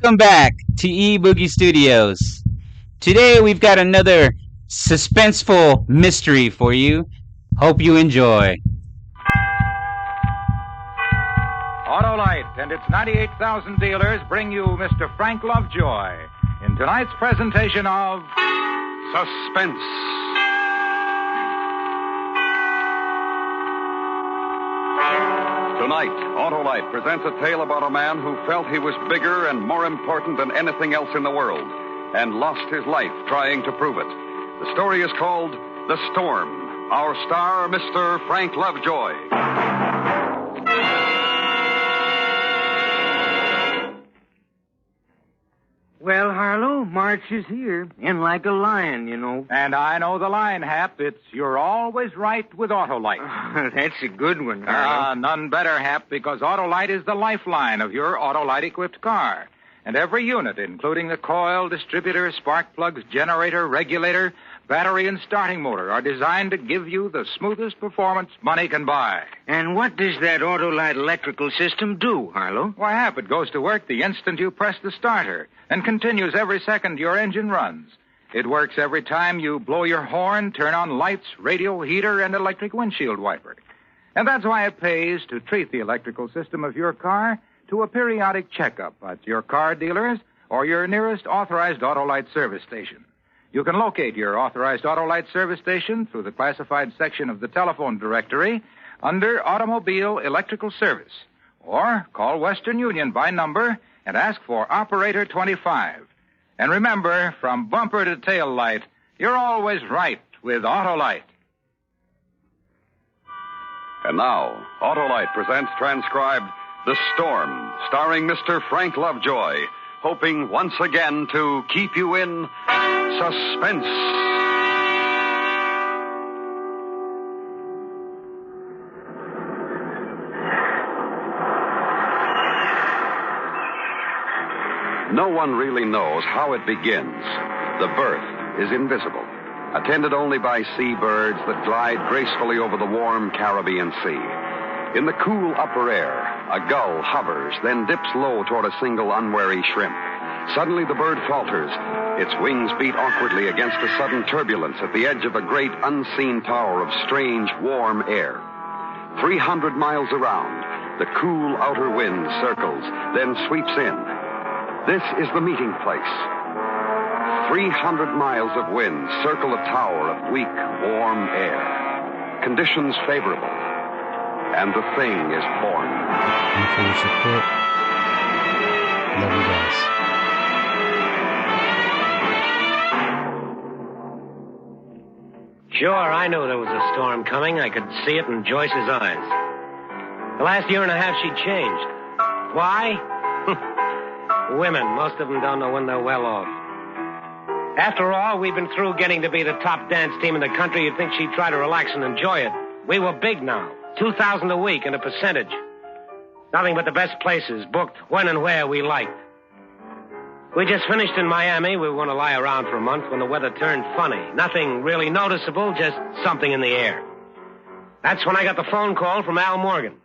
Welcome back to E-Boogie Studios. Today we've got another suspenseful mystery for you. Hope you enjoy. Autolite and its 98,000 dealers bring you Mr. Frank Lovejoy in tonight's presentation of Suspense. Tonight, Autolite presents a tale about a man who felt he was bigger and more important than anything else in the world and lost his life trying to prove it. The story is called The Storm. Our star, Mr. Frank Lovejoy. Well, Harlow, March is here. In like a lion, you know. And I know the line, Hap. It's you're always right with Autolite. That's a good one, Harlow. None better, Hap, because Autolite is the lifeline of your Autolite-equipped car. And every unit, including the coil, distributor, spark plugs, generator, regulator, battery, and starting motor, are designed to give you the smoothest performance money can buy. And what does that Autolite electrical system do, Harlow? Why, Hap, it goes to work the instant you press the starter and continues every second your engine runs. It works every time you blow your horn, turn on lights, radio, heater, and electric windshield wiper. And that's why it pays to treat the electrical system of your car to a periodic checkup at your car dealers or your nearest authorized Autolite service station. You can locate your authorized Autolite service station through the classified section of the telephone directory under Automobile Electrical Service. Or call Western Union by number and ask for Operator 25. And remember, from bumper to tail light, you're always right with Autolite. And now, Autolite presents transcribed The Storm, starring Mr. Frank Lovejoy, hoping once again to keep you in suspense. No one really knows how it begins. The birth is invisible, attended only by seabirds that glide gracefully over the warm Caribbean Sea. In the cool upper air, a gull hovers, then dips low toward a single unwary shrimp. Suddenly the bird falters. Its wings beat awkwardly against a sudden turbulence at the edge of a great unseen tower of strange, warm air. 300 miles around, the cool outer wind circles, then sweeps in. This is the meeting place. 300 miles of wind circle a tower of weak, warm air. Conditions favorable. And the thing is born. Thank you for your support. Love you guys. Sure, I knew there was a storm coming. I could see it in Joyce's eyes. The last year and a half, she changed. Why? Women. Most of them don't know when they're well off. After all, we've been through getting to be the top dance team in the country. You'd think she'd try to relax and enjoy it. We were big now. $2,000 a week and a percentage. Nothing but the best places, booked when and where we liked. We just finished in Miami. We were going to lie around for a month when the weather turned funny. Nothing really noticeable, just something in the air. That's when I got the phone call from Al Morgan.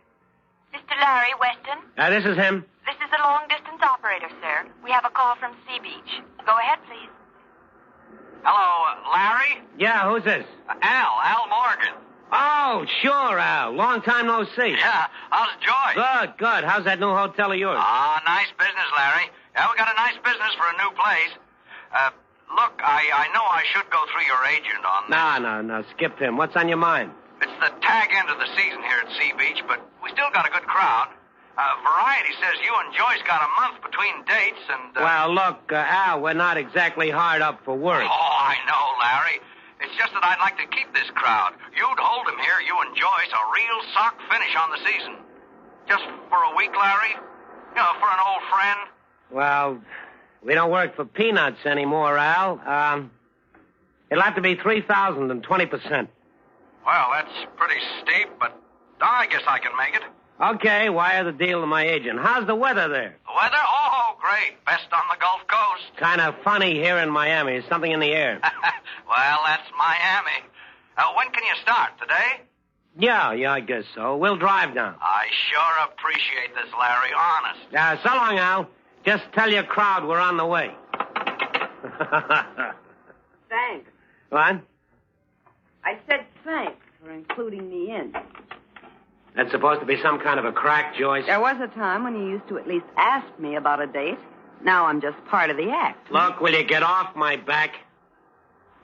Mr. Larry Weston? This is him. This is the long-distance operator, sir. We have a call from Sea Beach. Go ahead, please. Hello, Larry? Yeah, who's this? Al Morgan. Oh, sure, Al. Long time no see. Yeah, how's Joyce? Good. How's that new hotel of yours? Nice business, Larry. Yeah, we got a nice business for a new place. Look, I know I should go through your agent on this. No. Skip him. What's on your mind? It's the tag end of the season here at Sea Beach, but we still got a good crowd. Variety says you and Joyce got a month between dates and... Well, look, Al, we're not exactly hard up for work. Oh, I know, Larry. It's just that I'd like to keep this crowd. You'd hold them here, you and Joyce, a real sock finish on the season. Just for a week, Larry? You know, for an old friend? Well, we don't work for peanuts anymore, Al. It'll have to be 3,000 and 20%. Well, that's pretty steep, but I guess I can make it. Okay, wire the deal to my agent. How's the weather there? The weather? Oh, great. Best on the Gulf Coast. Kind of funny here in Miami. There's something in the air. Well, that's Miami. When can you start? Today? Yeah, I guess so. We'll drive down. I sure appreciate this, Larry. Honest. So long, Al. Just tell your crowd we're on the way. Thanks. What? I said thanks for including me in. That's supposed to be some kind of a crack, Joyce. There was a time when you used to at least ask me about a date. Now I'm just part of the act. Look, will you get off my back?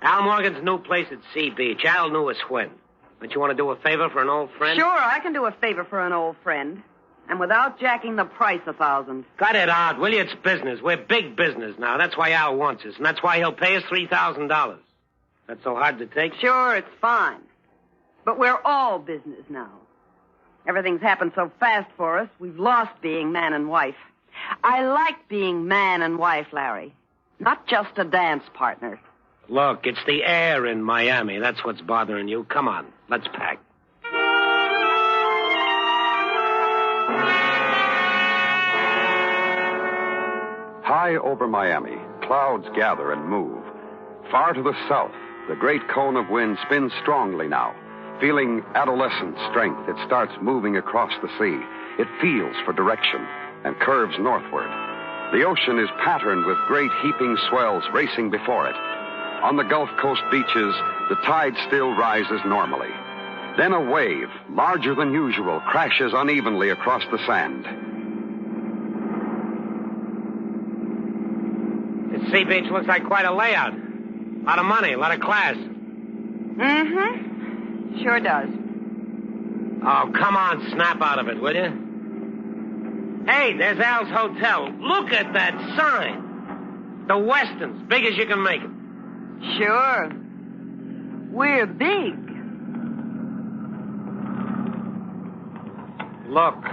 Al Morgan's new place at Sea Beach. Al knew us when. Don't you want to do a favor for an old friend? Sure, I can do a favor for an old friend. And without jacking the price 1,000. Cut it out, will you? It's business. We're big business now. That's why Al wants us, and that's why he'll pay us $3,000. That's so hard to take? Sure, it's fine. But we're all business now. Everything's happened so fast for us, we've lost being man and wife. I like being man and wife, Larry. Not just a dance partner. Look, it's the air in Miami. That's what's bothering you. Come on, let's pack. High over Miami, clouds gather and move. Far to the south, the great cone of wind spins strongly now. Feeling adolescent strength, it starts moving across the sea. It feels for direction and curves northward. The ocean is patterned with great heaping swells racing before it. On the Gulf Coast beaches, the tide still rises normally. Then a wave, larger than usual, crashes unevenly across the sand. This Sea Beach looks like quite a layout. A lot of money, a lot of class. Mm-hmm. Sure does. Oh, come on, snap out of it, will you? Hey, there's Al's Hotel. Look at that sign. The Westons, big as you can make it. Sure. We're big. Look,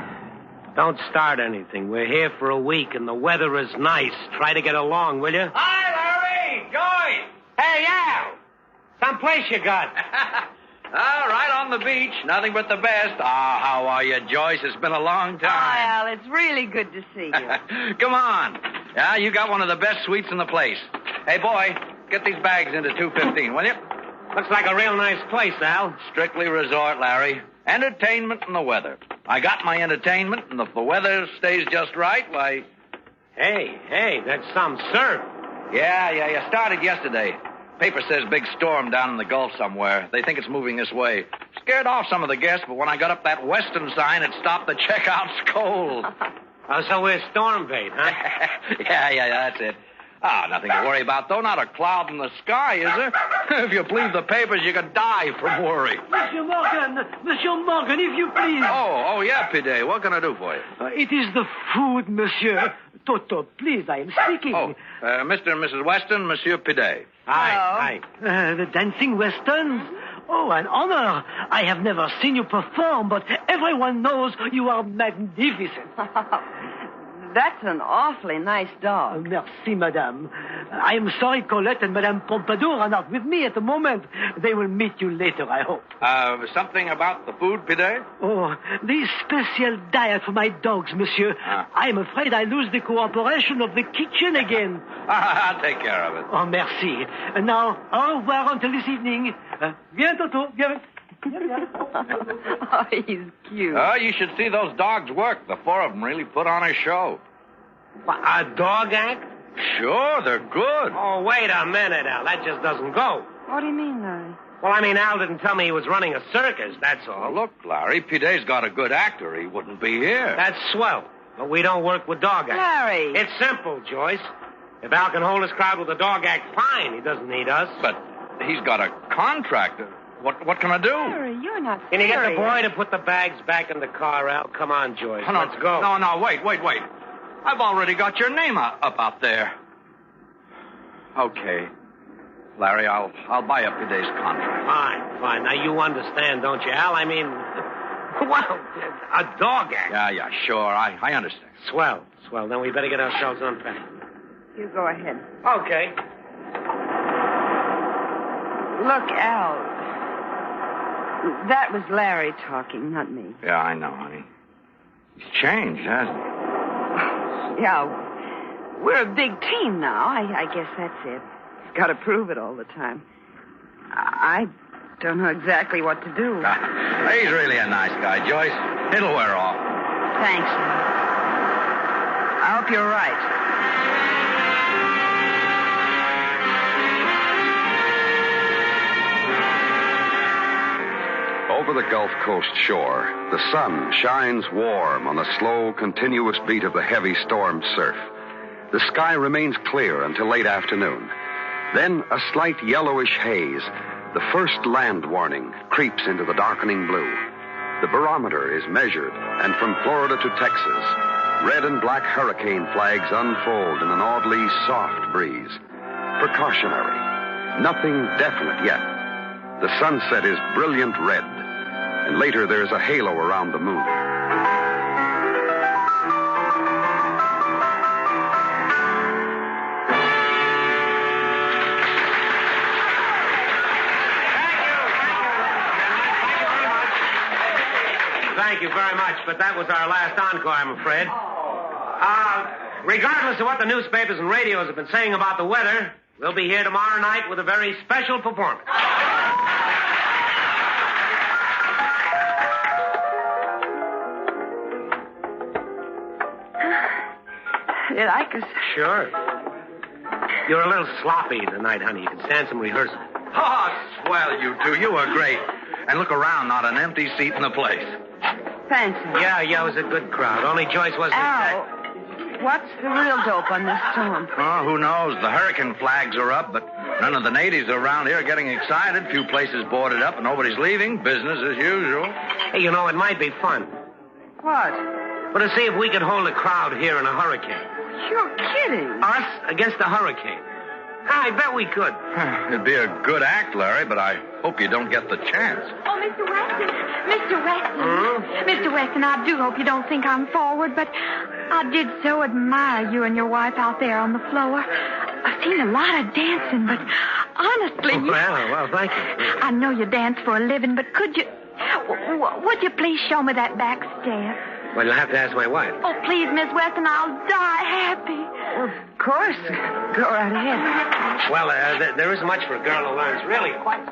don't start anything. We're here for a week, and the weather is nice. Try to get along, will you? Hi, Larry. Joyce. Hey, Al! Someplace you got. Right on the beach. Nothing but the best. How are you, Joyce? It's been a long time. Hi, Al. It's really good to see you. Come on. Yeah, you got one of the best suites in the place. Hey, boy, get these bags into 215, will you? Looks like a real nice place, Al. Strictly resort, Larry. Entertainment and the weather. I got my entertainment, and if the weather stays just right, why... Hey, that's some surf. Yeah. Started yesterday. Paper says big storm down in the Gulf somewhere. They think it's moving this way. Scared off some of the guests, but when I got up that western sign, it stopped the checkouts cold. Oh, so we're storm bait, huh? Yeah, that's it. Nothing to worry about, though. Not a cloud in the sky, is there? If you believe the papers, you could die from worry. Monsieur Morgan, if you please. Oh, yeah, Pidet. What can I do for you? It is the food, monsieur. Toto, please, I am speaking. Mr. and Mrs. Weston, Monsieur Pidet. Hi. The dancing westerns? Oh, an honor. I have never seen you perform, but everyone knows you are magnificent. That's an awfully nice dog. Merci, madame. I am sorry Colette and Madame Pompadour are not with me at the moment. They will meet you later, I hope. Something about the food, Pidet? Oh, the special diet for my dogs, monsieur. I am afraid I lose the cooperation of the kitchen again. I'll take care of it. Oh, merci. And now, au revoir until this evening. Viens, Toto. Viens. Oh, he's cute. Oh, you should see those dogs work. The four of them really put on a show. A dog act? Sure, they're good. Oh, wait a minute, Al. That just doesn't go. What do you mean, Larry? Well, I mean, Al didn't tell me he was running a circus, that's all. Look, Larry, Pidet's got a good actor. He wouldn't be here. That's swell. But we don't work with dog acts. Larry! It's simple, Joyce. If Al can hold his crowd with a dog act, fine. He doesn't need us. But he's got a contract. What can I do? Larry, you're not Can you get the serious. boy to put the bags back in the car, Al? Come on, Joyce. Let's go. No, wait. I've already got your name up out there. Okay. Larry, I'll buy up today's contract. Fine. Now, you understand, don't you, Al? I mean, well, a dog act. Yeah, sure. I understand. Swell. Then we better get ourselves unpacked. You go ahead. Okay. Look, Al. That was Larry talking, not me. Yeah, I know, honey. He's changed, hasn't he? Yeah, we're a big team now. I guess that's it. He's got to prove it all the time. I don't know exactly what to do. He's really a nice guy, Joyce. It'll wear off. Thanks. I hope you're right. Over the Gulf Coast shore, the sun shines warm on the slow, continuous beat of the heavy storm surf. The sky remains clear until late afternoon. Then a slight yellowish haze, the first land warning, creeps into the darkening blue. The barometer is measured, and from Florida to Texas, red and black hurricane flags unfold in an oddly soft breeze. Precautionary. Nothing definite yet. The sunset is brilliant red, and later there's a halo around the moon. Thank you very much, but that was our last encore, I'm afraid. Regardless of what the newspapers and radios have been saying about the weather, we'll be here tomorrow night with a very special performance. You like us? Sure. You're a little sloppy tonight, honey. You can stand some rehearsal. Oh, swell, you two. You were great. And look around, not an empty seat in the place. Fancy. Yeah, it was a good crowd. Only Joyce wasn't Al, what's the real dope on this storm? Oh, who knows? The hurricane flags are up, but none of the natives around here are getting excited. Few places boarded up, and nobody's leaving. Business as usual. Hey, it might be fun. What? But to see if we could hold a crowd here in a hurricane. You're kidding. Us against the hurricane. I bet we could. It'd be a good act, Larry, but I hope you don't get the chance. Oh, Mr. Weston. Mr. Weston. Mr. Weston, I do hope you don't think I'm forward, but I did so admire you and your wife out there on the floor. I've seen a lot of dancing, but honestly... Well, thank you. I know you dance for a living, but could you... would you please show me that back step? Well, you'll have to ask my wife. Oh, please, Miss Weston, I'll die happy. Of course. Go right ahead. Well, there isn't much for a girl who learns, really. Quite.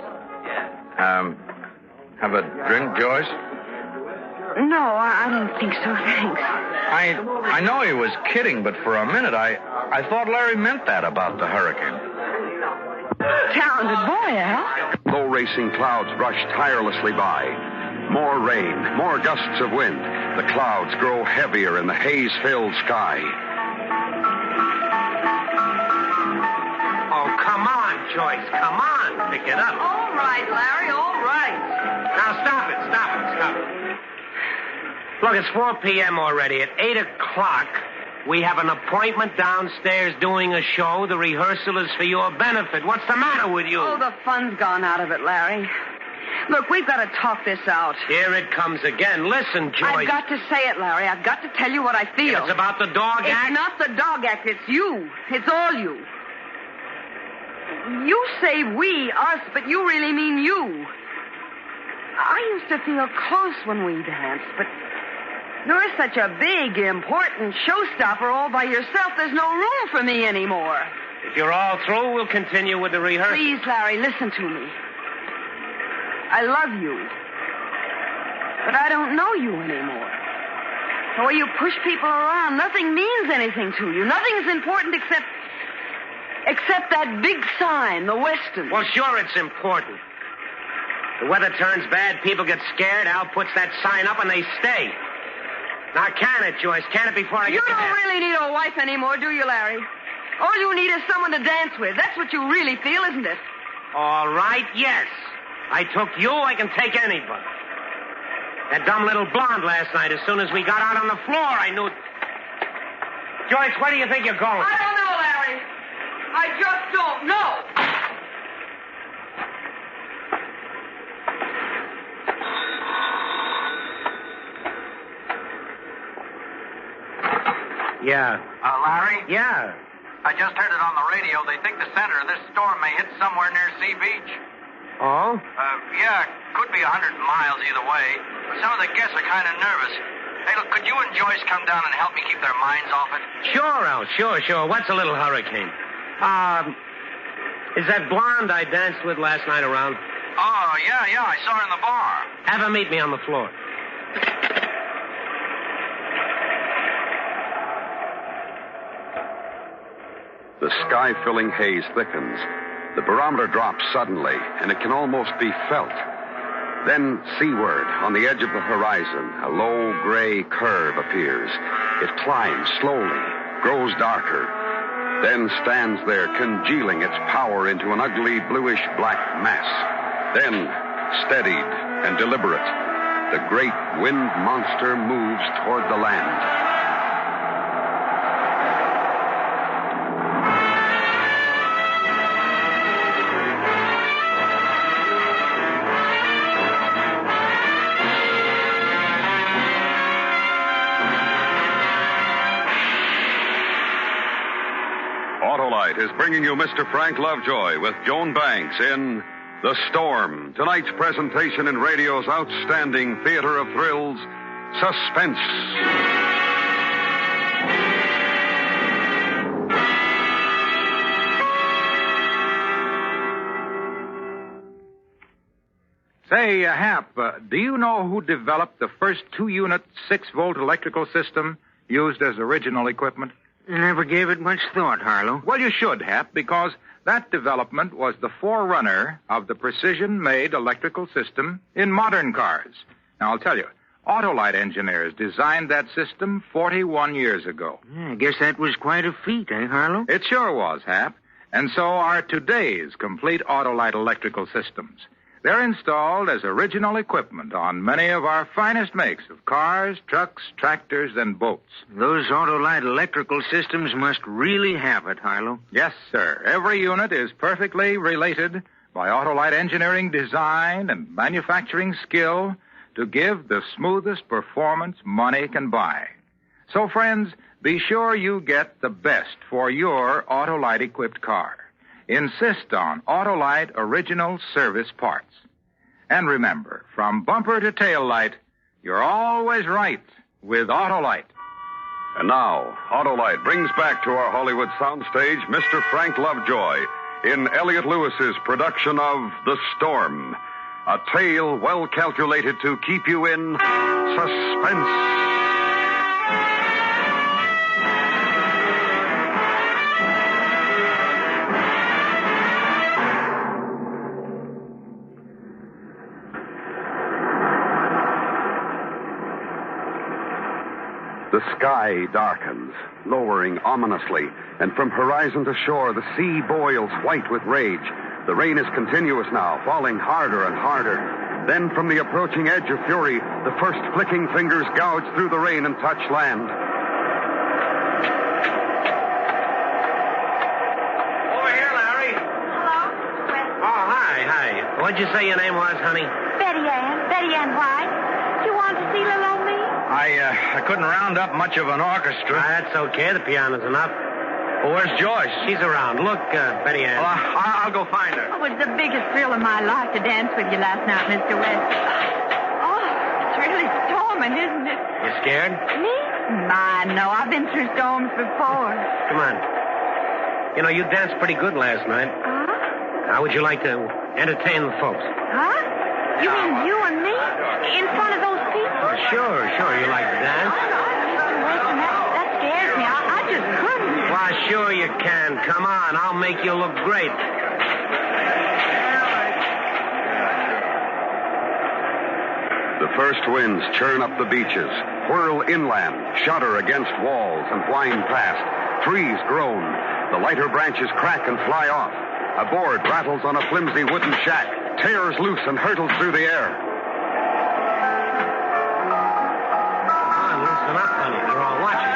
Have a drink, Joyce? No, I don't think so, thanks. I know he was kidding, but for a minute I thought Larry meant that about the hurricane. Talented boy, Al. Low racing clouds rush tirelessly by. More rain, more gusts of wind. The clouds grow heavier in the haze-filled sky. Oh, come on, Joyce. Come on. Pick it up. All right, Larry, all right. Now, stop it. Look, it's 4 p.m. already. At 8 o'clock, we have an appointment downstairs doing a show. The rehearsal is for your benefit. What's the matter with you? Oh, the fun's gone out of it, Larry. Look, we've got to talk this out. Here it comes again. Listen, Joyce. I've got to say it, Larry. I've got to tell you what I feel. It's about the dog act? It's not the dog act. It's you. It's all you. You say we, us, but you really mean you. I used to feel close when we danced, but you're such a big, important showstopper all by yourself, there's no room for me anymore. If you're all through, we'll continue with the rehearsal. Please, Larry, listen to me. I love you. But I don't know you anymore. The way you push people around, nothing means anything to you. Nothing is important except that big sign, the Weston. Well, sure, it's important. The weather turns bad, people get scared. Al puts that sign up and they stay. Now, can it, Joyce? Can it before I get You don't really need a wife anymore, do you, Larry? All you need is someone to dance with. That's what you really feel, isn't it? All right, yes. I took you, I can take anybody. That dumb little blonde last night, as soon as we got out on the floor, I knew... Joyce, where do you think you're going? I don't know, Larry. I just don't know. Yeah. Larry? Yeah. I just heard it on the radio. They think the center of this storm may hit somewhere near Sea Beach. Oh? Yeah, could be 100 miles either way. But some of the guests are kind of nervous. Hey, look, could you and Joyce come down and help me keep their minds off it? Sure, Al, sure. What's a little hurricane? Is that blonde I danced with last night around? Oh, yeah, I saw her in the bar. Have her meet me on the floor. The sky-filling haze thickens. The barometer drops suddenly, and it can almost be felt. Then, seaward, on the edge of the horizon, a low gray curve appears. It climbs slowly, grows darker, then stands there, congealing its power into an ugly bluish-black mass. Then, steadied and deliberate, the great wind monster moves toward the land. Autolite is bringing you Mr. Frank Lovejoy with Joan Banks in The Storm, tonight's presentation in radio's outstanding theater of thrills, Suspense. Say, Hap, do you know who developed the first 2-unit 6-volt electrical system used as original equipment? Never gave it much thought, Harlow. Well, you should, Hap, because that development was the forerunner of the precision-made electrical system in modern cars. Now, I'll tell you, Autolite engineers designed that system 41 years ago. Yeah, I guess that was quite a feat, eh, Harlow? It sure was, Hap. And so are today's complete Autolite electrical systems. They're installed as original equipment on many of our finest makes of cars, trucks, tractors, and boats. Those Autolite electrical systems must really have it, Harlow. Yes, sir. Every unit is perfectly related by Autolite engineering design and manufacturing skill to give the smoothest performance money can buy. So, friends, be sure you get the best for your Autolite-equipped car. Insist on Autolite original service parts. And remember, from bumper to tail light, you're always right with Autolite. And now, Autolite brings back to our Hollywood soundstage Mr. Frank Lovejoy in Elliot Lewis's production of The Storm, a tale well calculated to keep you in suspense. The sky darkens, lowering ominously, and from horizon to shore, the sea boils white with rage. The rain is continuous now, falling harder and harder. Then, from the approaching edge of fury, the first flicking fingers gouge through the rain and touch land. Over here, Larry. Hello? Oh, hi. What'd you say your name was, honey? Betty Ann White. You want to see little old me? I couldn't round up much of an orchestra. That's okay. The piano's enough. Well, where's Joyce? She's around. Look, Betty Ann. Well, I'll go find her. Oh, it was the biggest thrill of my life to dance with you last night, Mr. West. Oh, it's really storming, isn't it? You scared? Me? My, no. I've been through storms before. Come on. You know, you danced pretty good last night. Huh? How would you like to entertain the folks? Huh? You mean you and me? In front of those people? Sure. You like to dance? Mr. Weston, that scares me. I just couldn't. Why, sure you can. Come on. I'll make you look great. The first winds churn up the beaches, whirl inland, shudder against walls, and whine past. Trees groan. The lighter branches crack and fly off. A board rattles on a flimsy wooden shack, tears loose and hurtles through the air. Come on, listen up, honey. They're all watching.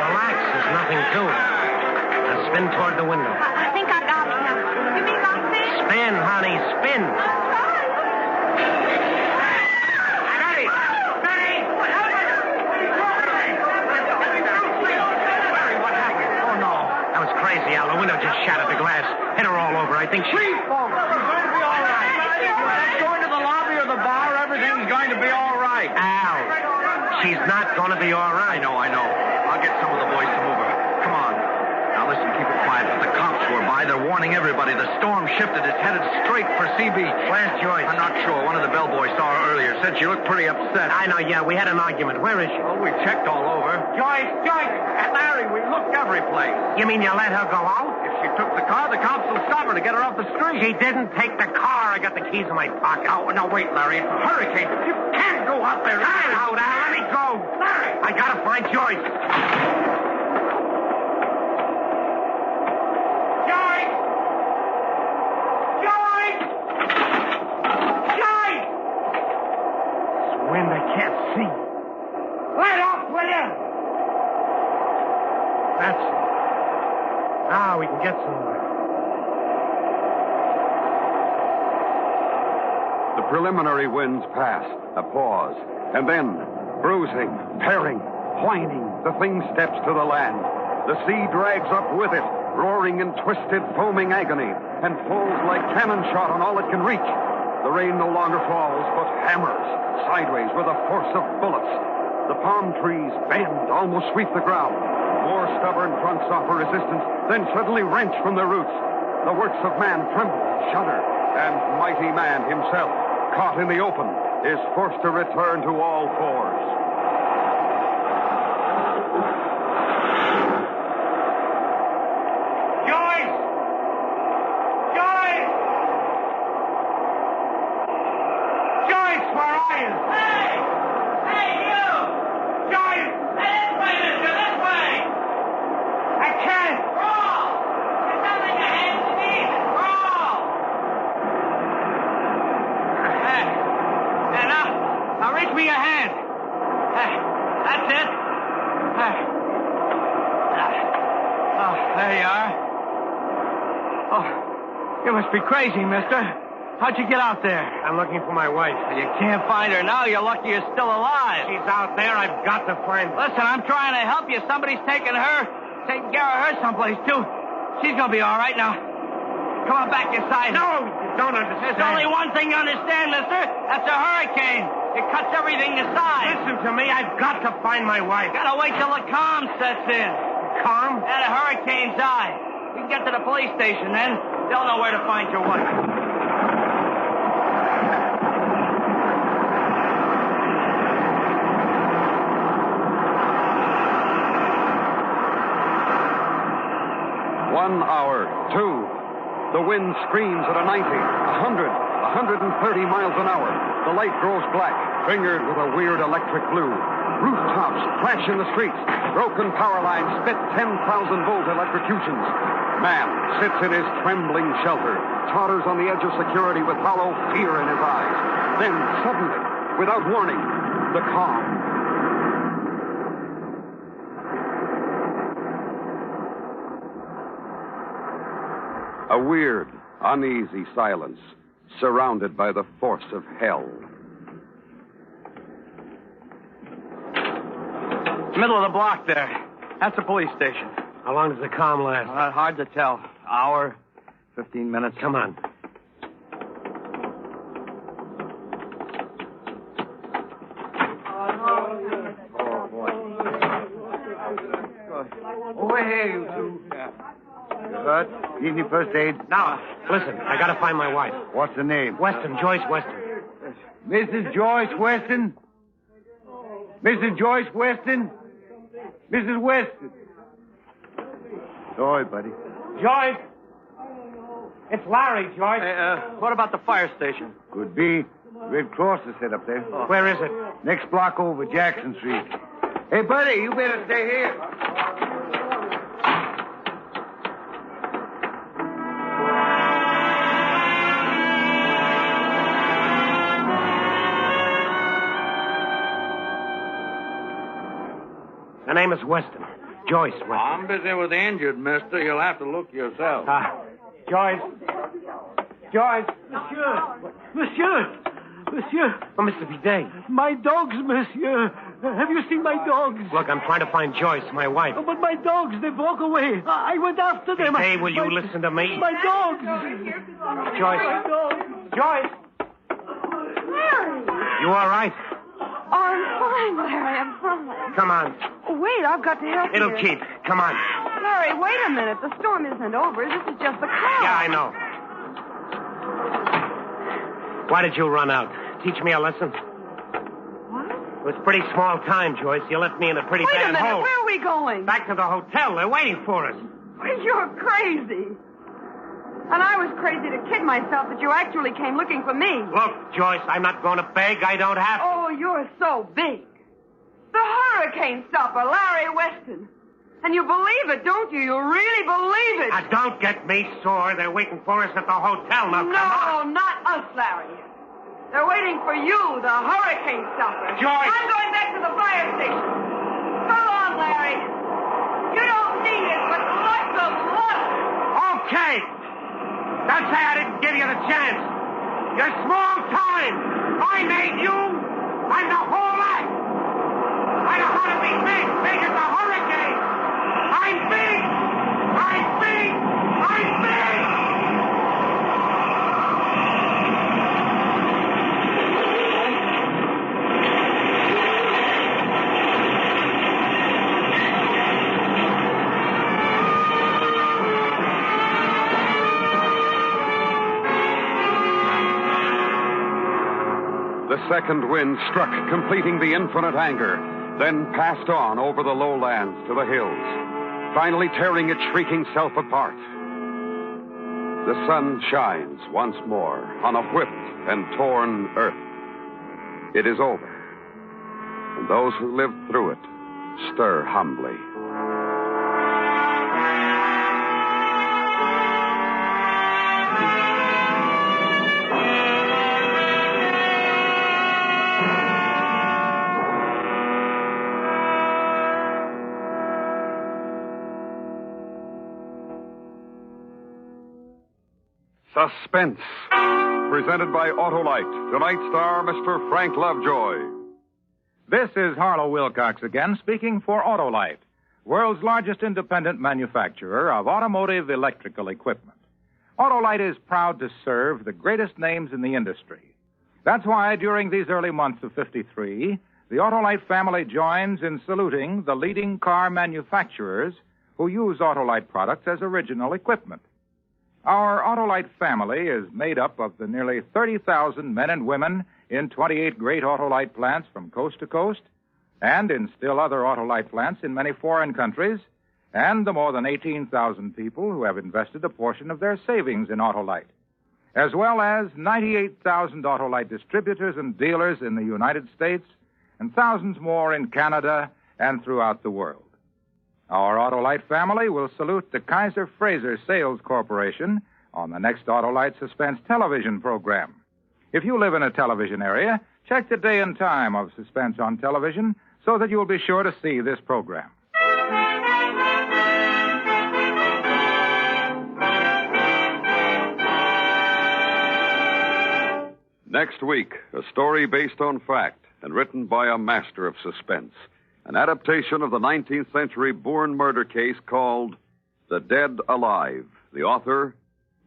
Relax. There's nothing to it. Now spin toward the window. I think I got it now. You mean like this? Spin, honey. Spin. The window just shattered the glass. Hit her all over. I think she... Please, folks, it's going to be all right. Let's go into the lobby or the bar. Everything's going to be all right. Al, she's not going to be all right. I know. I'll get some of the boys to move her. Come on. Now, listen, keep it quiet. But the cops were by. They're warning everybody. The storm shifted. It's headed straight for Sea Beach. Where's Joyce? I'm not sure. One of the bellboys saw her earlier. Said she looked pretty upset. I know, yeah. We had an argument. Where is she? Well, we checked all over. Joyce! Larry! Larry, we looked every place. You mean you let her go out? If she took the car, the cops will stop her to get her off the street. She didn't take the car. I got the keys in my pocket. Oh, now wait, Larry. It's a hurricane. You can't go out there. Get out, Al. Let me go. Larry! I gotta find Joyce. Joyce! Joyce! Joyce! It's wind. I can't see. Let off, will you? That's it. Now we can get somewhere. The preliminary winds pass, a pause, and then, bruising, tearing, whining, the thing steps to the land. The sea drags up with it, roaring in twisted, foaming agony, and falls like cannon shot on all it can reach. The rain no longer falls, but hammers, sideways with the force of bullets. The palm trees bend, almost sweep the ground. More stubborn trunks offer resistance, then suddenly wrench from their roots. The works of man tremble, shudder, and mighty man himself, caught in the open, is forced to return to all fours. Joyce! Joyce! Joyce, where are you? Hey! Hey, you! Joyce! Hey, this way, mister, this way! I can't! Crawl! There's nothing ahead, Steve! Crawl! Hey, now reach me your hand. Hey, that's it. Hey. Oh, there you are. Oh, you must be crazy, mister. How'd you get out there? I'm looking for my wife. You can't find her now. You're lucky you're still alive. She's out there. I've got to find her. Listen, I'm trying to help you. Somebody's taking care of her someplace, too. She's going to be all right now. Come on back inside. No, you don't understand. There's only one thing you understand, mister. That's a hurricane. It cuts everything to size. Listen to me. I've got to find my wife. Gotta wait till the calm sets in. Calm? And the hurricane's eye. We can get to the police station then. They'll know where to find your wife. One hour, two. The wind screams at a 90, 100, 130 miles an hour. The light grows black, fingered with a weird electric blue. Rooftops flash in the streets. Broken power lines spit 10,000-volt electrocutions. Man sits in his trembling shelter, totters on the edge of security with hollow fear in his eyes. Then, suddenly, without warning, the calm. A weird, uneasy silence, surrounded by the force of hell. Middle of the block there. That's the police station. How long does the calm last? Hard to tell. Hour, 15 minutes. Come on. Over here, you two. You hurt? Need any first aid? Now, listen, I gotta find my wife. What's the name? Weston, Joyce Weston. Mrs. Joyce Weston? Mrs. Joyce Weston? Mrs. Weston? Sorry, buddy. Joyce! It's Larry, Joyce. What about the fire station? Could be. Red Cross is set up there. Where is it? Next block over, Jackson Street. Hey, buddy, you better stay here. Her name is Weston. Joyce Weston. I'm busy with the injured, mister. You'll have to look yourself. Joyce. Joyce. Monsieur. Oh, Mr. Bidet. My dogs, monsieur. Have you seen my dogs? Look, I'm trying to find Joyce, my wife. Oh, but my dogs, they broke away. I went after them. Bidet, will you listen to me? My dogs. Joyce. My dogs. Joyce. Larry. You all right? Oh, I'm fine, Larry. I'm fine. Come on. Oh, wait, I've got to help It'll you. keep. Come on. Larry, wait a minute. The storm isn't over. This is just the calm. Yeah, I know. Why did you run out? Teach me a lesson? What? was pretty small time, Joyce. You left me in a pretty Wait a bad minute, hole. where are we going? Back to the hotel. They're waiting for us. Well, you're crazy. And I was crazy to kid myself that you actually came looking for me. Look, Joyce, I'm not going to beg. I don't have to. Oh, you're so big. The hurricane stopper, Larry Weston. And you believe it, don't you? You really believe it. Now, don't get me sore. They're waiting for us at the hotel. Now, come on. No, not us, Larry. They're waiting for you, the hurricane stopper. Joyce! I'm going back to the fire station. So long, Larry. You don't need it, but lots of luck. Okay. Don't say I didn't give you the chance. You're small time. I made you. I'm the whole lot. I know how to be big. Big as a hurricane. I'm big. I'm big. I'm big. The second wind struck, completing the infinite anger, then passed on over the lowlands to the hills, finally tearing its shrieking self apart. The sun shines once more on a whipped and torn earth. It is over, and those who lived through it stir humbly. Suspense, presented by Autolite. Tonight's star, Mr. Frank Lovejoy. This is Harlow Wilcox again, speaking for Autolite, world's largest independent manufacturer of automotive electrical equipment. Autolite is proud to serve the greatest names in the industry. That's why during these early months of 53, the Autolite family joins in saluting the leading car manufacturers who use Autolite products as original equipment. Our Autolite family is made up of the nearly 30,000 men and women in 28 great Autolite plants from coast to coast, and in still other Autolite plants in many foreign countries, and the more than 18,000 people who have invested a portion of their savings in Autolite, as well as 98,000 Autolite distributors and dealers in the United States, and thousands more in Canada and throughout the world. Our Autolite family will salute the Kaiser Fraser Sales Corporation on the next Autolite Suspense television program. If you live in a television area, check the day and time of Suspense on television so that you'll be sure to see this program. Next week, a story based on fact and written by a master of suspense. An adaptation of the 19th century Bourne murder case called The Dead Alive. The author,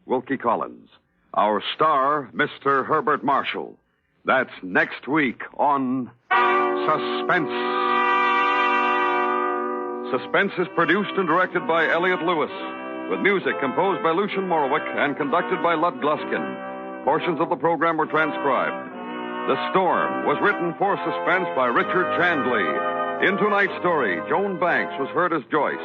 Wilkie Collins. Our star, Mr. Herbert Marshall. That's next week on Suspense. Suspense is produced and directed by Elliot Lewis, with music composed by Lucian Morowick and conducted by Lud Gluskin. Portions of the program were transcribed. The Storm was written for Suspense by Richard Chandley. In tonight's story, Joan Banks was heard as Joyce.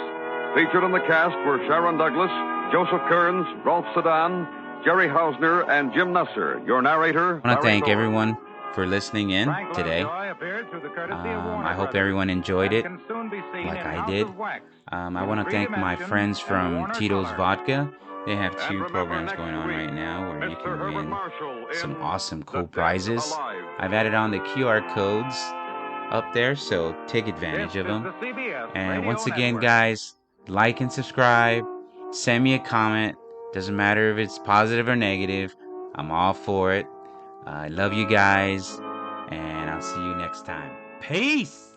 Featured in the cast were Sharon Douglas, Joseph Kearns, Rolf Sedan, Jerry Hausner, and Jim Nusser. Your narrator, I want to thank Larry Gold. everyone for listening in today. I hope everyone enjoyed it like I did. I want to thank my friends from Tito's Vodka. They have 2 programs going on right now where you can win some awesome cool prizes. I've added on the QR codes up there, so take advantage of them. And once again, guys, like and subscribe. Send me a comment. Doesn't matter if it's positive or negative. I'm all for it. I love you guys, and I'll see you next time. Peace!